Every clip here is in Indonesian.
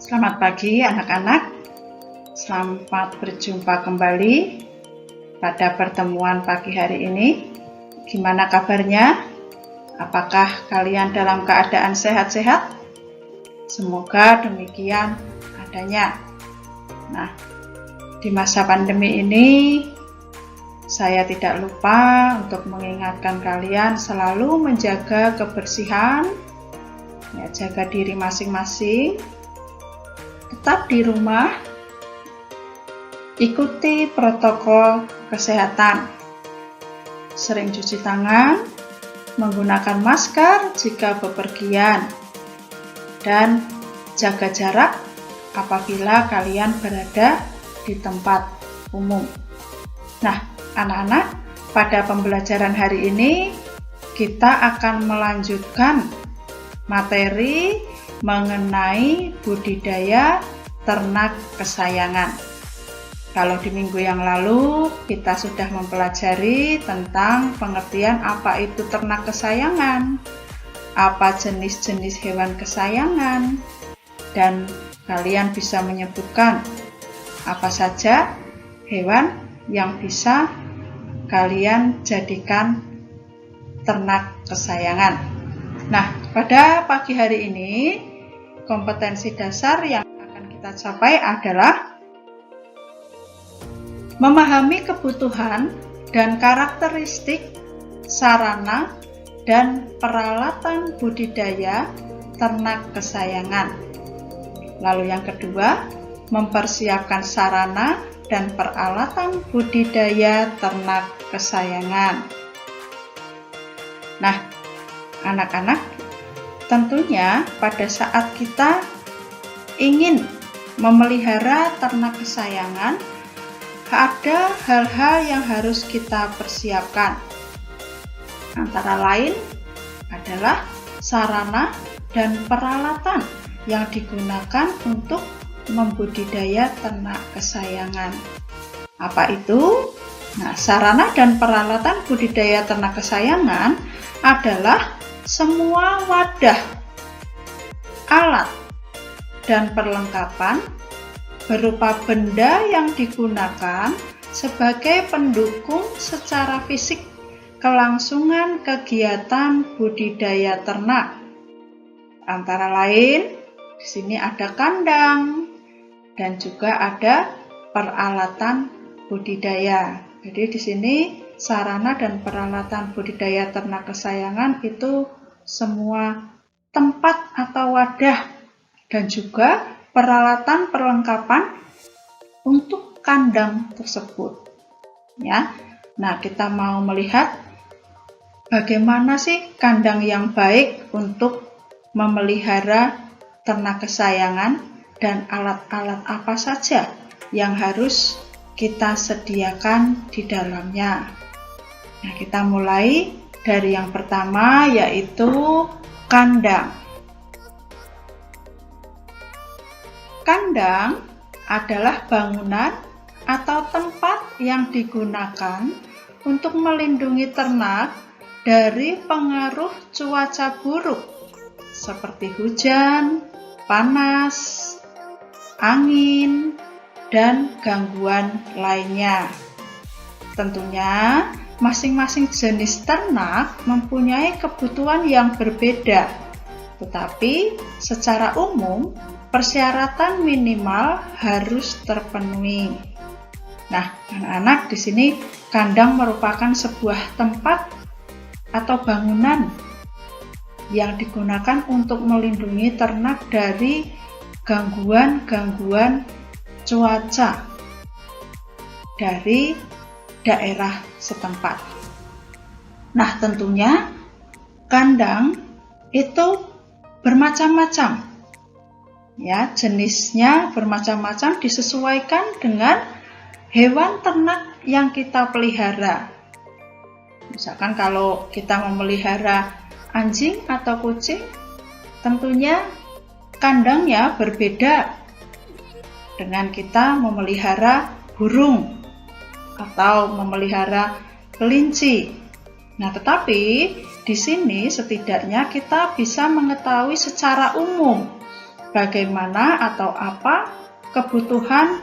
Selamat pagi anak-anak, selamat berjumpa kembali pada pertemuan pagi hari ini. Gimana kabarnya? Apakah kalian dalam keadaan sehat-sehat? Semoga demikian adanya. Nah, di masa pandemi ini saya tidak lupa untuk mengingatkan kalian selalu menjaga kebersihan, jaga diri masing-masing. Tetap di rumah, ikuti protokol kesehatan, sering cuci tangan, menggunakan masker jika bepergian, dan jaga jarak apabila kalian berada di tempat umum. Nah, anak-anak, pada pembelajaran hari ini kita akan melanjutkan materi mengenai budidaya ternak kesayangan. Kalau di minggu yang lalu kita sudah mempelajari tentang pengertian apa itu ternak kesayangan, apa jenis-jenis hewan kesayangan, dan kalian bisa menyebutkan apa saja hewan yang bisa kalian jadikan ternak kesayangan. Nah, pada pagi hari ini kompetensi dasar yang akan kita capai adalah memahami kebutuhan dan karakteristik sarana dan peralatan budidaya ternak kesayangan. Lalu yang kedua, mempersiapkan sarana dan peralatan budidaya ternak kesayangan. Nah, anak-anak, tentunya pada saat kita ingin memelihara ternak kesayangan, ada hal-hal yang harus kita persiapkan. Antara lain adalah sarana dan peralatan yang digunakan untuk membudidaya ternak kesayangan. Apa itu? Nah, sarana dan peralatan budidaya ternak kesayangan adalah semua wadah, alat, dan perlengkapan berupa benda yang digunakan sebagai pendukung secara fisik kelangsungan kegiatan budidaya ternak. Antara lain, di sini ada kandang dan juga ada peralatan budidaya. Jadi di sini sarana dan peralatan budidaya ternak kesayangan itu semua tempat atau wadah dan juga peralatan perlengkapan untuk kandang tersebut. Ya. Nah, kita mau melihat bagaimana sih kandang yang baik untuk memelihara ternak kesayangan dan alat-alat apa saja yang harus kita sediakan di dalamnya. Nah, kita mulai dari yang pertama, yaitu kandang. Kandang adalah bangunan atau tempat yang digunakan untuk melindungi ternak dari pengaruh cuaca buruk seperti hujan, panas, angin, dan gangguan lainnya. Tentunya masing-masing jenis ternak mempunyai kebutuhan yang berbeda, tetapi secara umum persyaratan minimal harus terpenuhi. Nah, anak-anak, di sini kandang merupakan sebuah tempat atau bangunan yang digunakan untuk melindungi ternak dari gangguan-gangguan cuaca dari daerah setempat. Nah, tentunya kandang itu bermacam-macam. Ya, jenisnya bermacam-macam disesuaikan dengan hewan ternak yang kita pelihara. Misalkan kalau kita memelihara anjing atau kucing, tentunya kandangnya berbeda dengan kita memelihara burung atau memelihara kelinci. Nah, tetapi di sini setidaknya kita bisa mengetahui secara umum bagaimana atau apa kebutuhan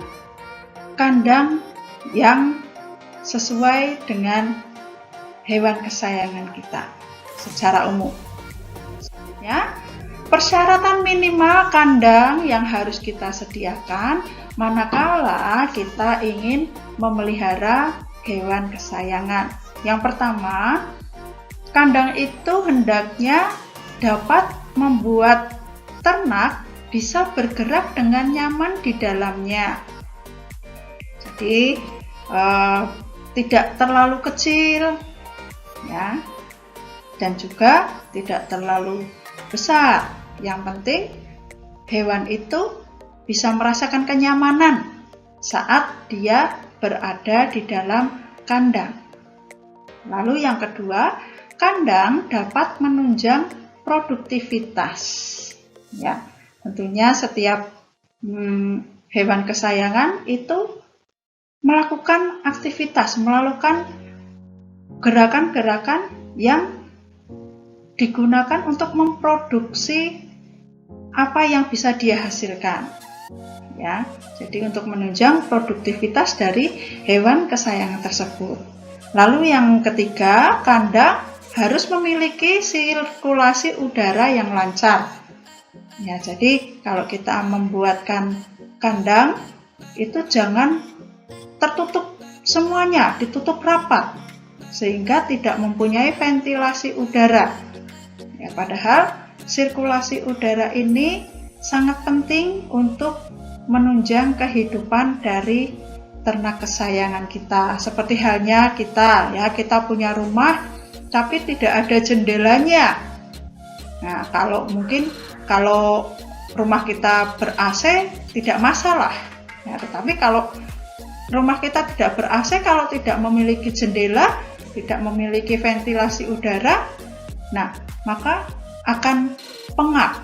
kandang yang sesuai dengan hewan kesayangan kita secara umum. Selanjutnya, persyaratan minimal kandang yang harus kita sediakan manakala kita ingin memelihara hewan kesayangan. Yang pertama, kandang itu hendaknya dapat membuat ternak bisa bergerak dengan nyaman di dalamnya. Jadi tidak terlalu kecil, ya, dan juga tidak terlalu besar. Yang penting hewan itu bisa merasakan kenyamanan saat dia berada di dalam kandang. Lalu yang kedua, kandang dapat menunjang produktivitas. Ya, tentunya setiap hewan kesayangan itu melakukan aktivitas, melakukan gerakan-gerakan yang digunakan untuk memproduksi apa yang bisa dia hasilkan. Ya, jadi untuk menunjang produktivitas dari hewan kesayangan tersebut. Lalu yang ketiga, kandang harus memiliki sirkulasi udara yang lancar. Ya, jadi kalau kita membuatkan kandang itu jangan tertutup semuanya, ditutup rapat sehingga tidak mempunyai ventilasi udara. Ya, padahal sirkulasi udara ini sangat penting untuk menunjang kehidupan dari ternak kesayangan kita. Seperti halnya kita, ya, kita punya rumah tapi tidak ada jendelanya. Nah, kalau rumah kita ber-AC tidak masalah. Ya, tetapi kalau rumah kita tidak ber-AC, kalau tidak memiliki jendela, tidak memiliki ventilasi udara, nah, maka akan pengap.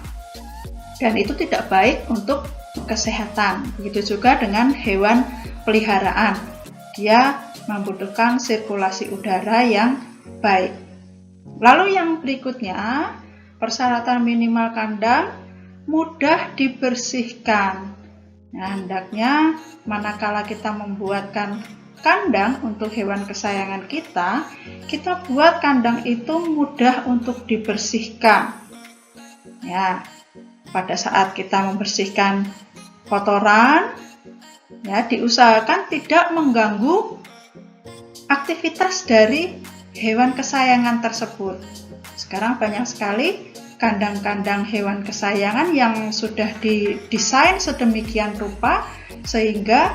Dan itu tidak baik untuk kesehatan. Begitu juga dengan hewan peliharaan. Dia membutuhkan sirkulasi udara yang baik. Lalu yang berikutnya, persyaratan minimal kandang mudah dibersihkan. Nah, hendaknya manakala kita membuatkan kandang untuk hewan kesayangan kita, kita buat kandang itu mudah untuk dibersihkan. Ya, pada saat kita membersihkan kotoran, ya, diusahakan tidak mengganggu aktivitas dari hewan kesayangan tersebut. Sekarang banyak sekali kandang-kandang hewan kesayangan yang sudah didesain sedemikian rupa sehingga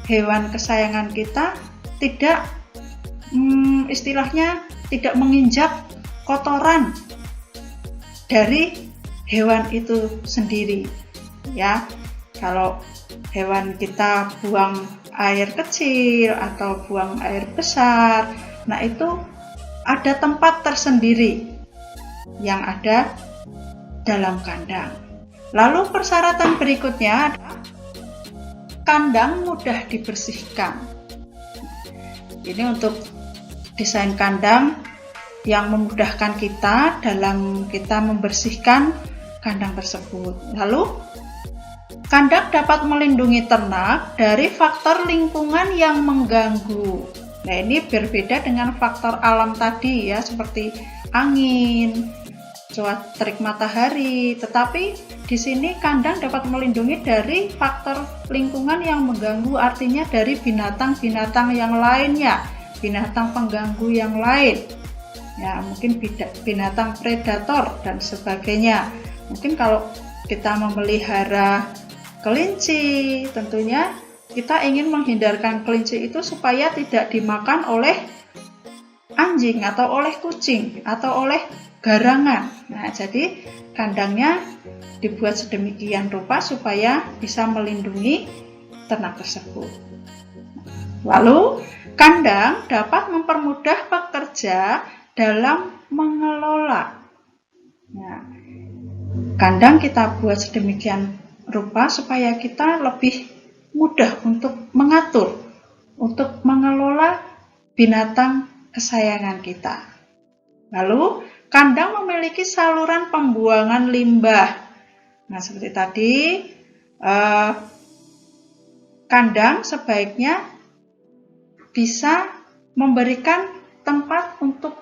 hewan kesayangan kita tidak istilahnya tidak menginjak kotoran dari hewan itu sendiri. Ya, kalau hewan kita buang air kecil atau buang air besar, nah itu ada tempat tersendiri yang ada dalam kandang. Lalu persyaratan berikutnya adalah kandang mudah dibersihkan. Ini untuk desain kandang yang memudahkan kita dalam kita membersihkan kandang tersebut. Lalu kandang dapat melindungi ternak dari faktor lingkungan yang mengganggu. Nah, ini berbeda dengan faktor alam tadi, ya, seperti angin, cuaca terik matahari, tetapi di sini kandang dapat melindungi dari faktor lingkungan yang mengganggu, artinya dari binatang-binatang yang lainnya, binatang pengganggu yang lain. Ya, mungkin binatang predator dan sebagainya. Mungkin kalau kita memelihara kelinci, tentunya kita ingin menghindarkan kelinci itu supaya tidak dimakan oleh anjing atau oleh kucing atau oleh garangan. Nah, jadi kandangnya dibuat sedemikian rupa supaya bisa melindungi ternak tersebut. Lalu, kandang dapat mempermudah pekerja dalam mengelola. Nah, kandang kita buat sedemikian rupa supaya kita lebih mudah untuk mengatur, untuk mengelola binatang kesayangan kita. Lalu, kandang memiliki saluran pembuangan limbah. Nah, seperti tadi, kandang sebaiknya bisa memberikan tempat untuk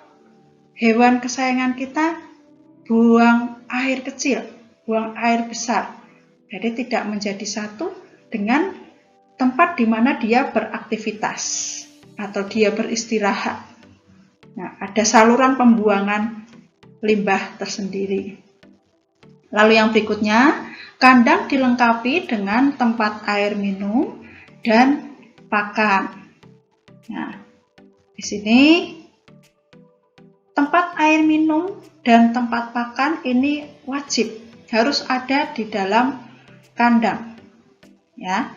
hewan kesayangan kita buang air kecil, buang air besar. Jadi tidak menjadi satu dengan tempat di mana dia beraktivitas atau dia beristirahat. Nah, ada saluran pembuangan limbah tersendiri. Lalu yang berikutnya, kandang dilengkapi dengan tempat air minum dan pakan. Nah, di sini tempat air minum dan tempat pakan ini wajib harus ada di dalam kandang, ya,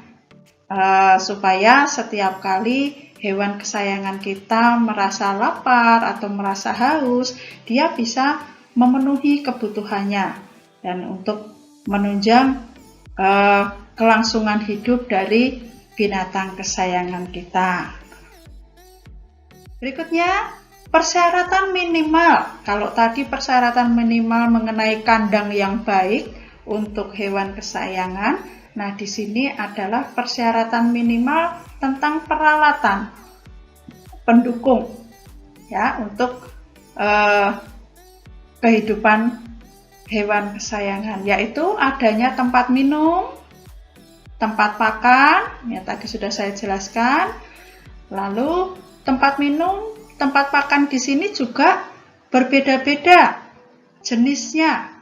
supaya setiap kali hewan kesayangan kita merasa lapar atau merasa haus, dia bisa memenuhi kebutuhannya dan untuk menunjang kelangsungan hidup dari binatang kesayangan kita. Berikutnya, persyaratan minimal. Kalau tadi persyaratan minimal mengenai kandang yang baik untuk hewan kesayangan, nah di sini adalah persyaratan minimal tentang peralatan pendukung, ya, untuk kehidupan hewan kesayangan, yaitu adanya tempat minum, tempat pakan, ya tadi sudah saya jelaskan. Lalu tempat minum, tempat pakan di sini juga berbeda-beda jenisnya,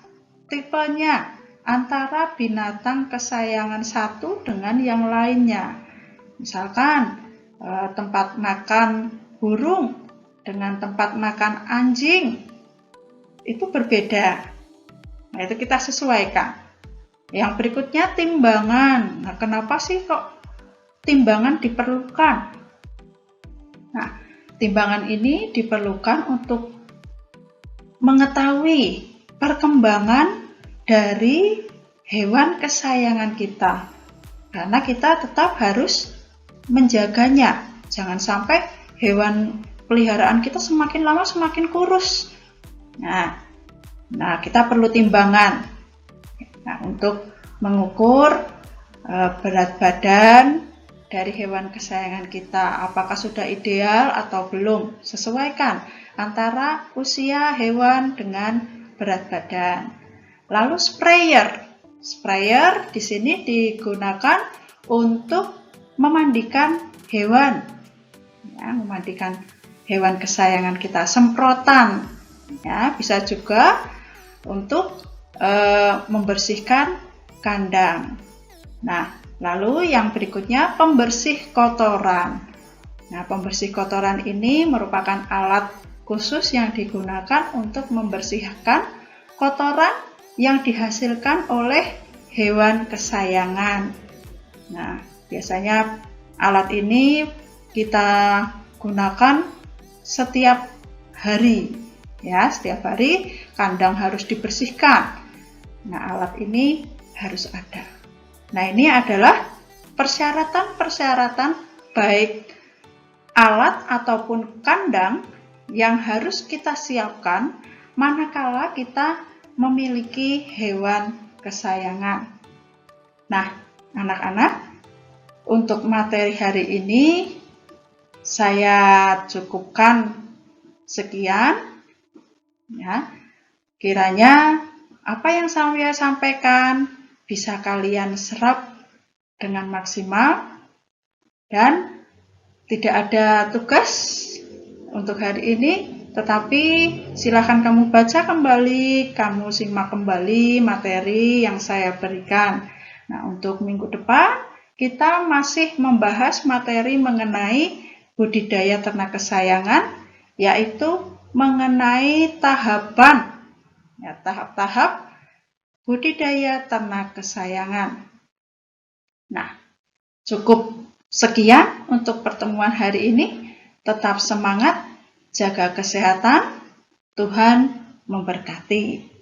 tipenya antara binatang kesayangan satu dengan yang lainnya. Misalkan tempat makan burung dengan tempat makan anjing itu berbeda. Nah, itu kita sesuaikan. Yang berikutnya timbangan. Nah, kenapa sih kok timbangan diperlukan? Nah, timbangan ini diperlukan untuk mengetahui perkembangan dari hewan kesayangan kita. Karena kita tetap harus menjaganya. Jangan sampai hewan peliharaan kita semakin lama semakin kurus. Nah, kita perlu timbangan. Nah, untuk mengukur berat badan dari hewan kesayangan kita, apakah sudah ideal atau belum. Sesuaikan antara usia hewan dengan berat badan. Lalu sprayer. Sprayer di sini digunakan untuk memandikan hewan. Ya, memandikan hewan kesayangan kita, semprotan. Ya, bisa juga untuk membersihkan kandang. Nah, lalu yang berikutnya pembersih kotoran. Nah, pembersih kotoran ini merupakan alat khusus yang digunakan untuk membersihkan kotoran yang dihasilkan oleh hewan kesayangan. Nah, biasanya alat ini kita gunakan setiap hari. Ya, setiap hari kandang harus dibersihkan. Nah, alat ini harus ada. Nah, ini adalah persyaratan-persyaratan baik alat ataupun kandang yang harus kita siapkan manakala kita memiliki hewan kesayangan. Nah, anak-anak, untuk materi hari ini saya cukupkan sekian. Ya, kiranya apa yang saya sampaikan bisa kalian serap dengan maksimal dan tidak ada tugas untuk hari ini, tetapi silakan kamu baca kembali, kamu simak kembali materi yang saya berikan. Nah, untuk minggu depan kita masih membahas materi mengenai budidaya ternak kesayangan, yaitu mengenai tahapan, ya, tahap-tahap budidaya ternak kesayangan. Nah, cukup sekian untuk pertemuan hari ini. Tetap semangat, jaga kesehatan, Tuhan memberkati.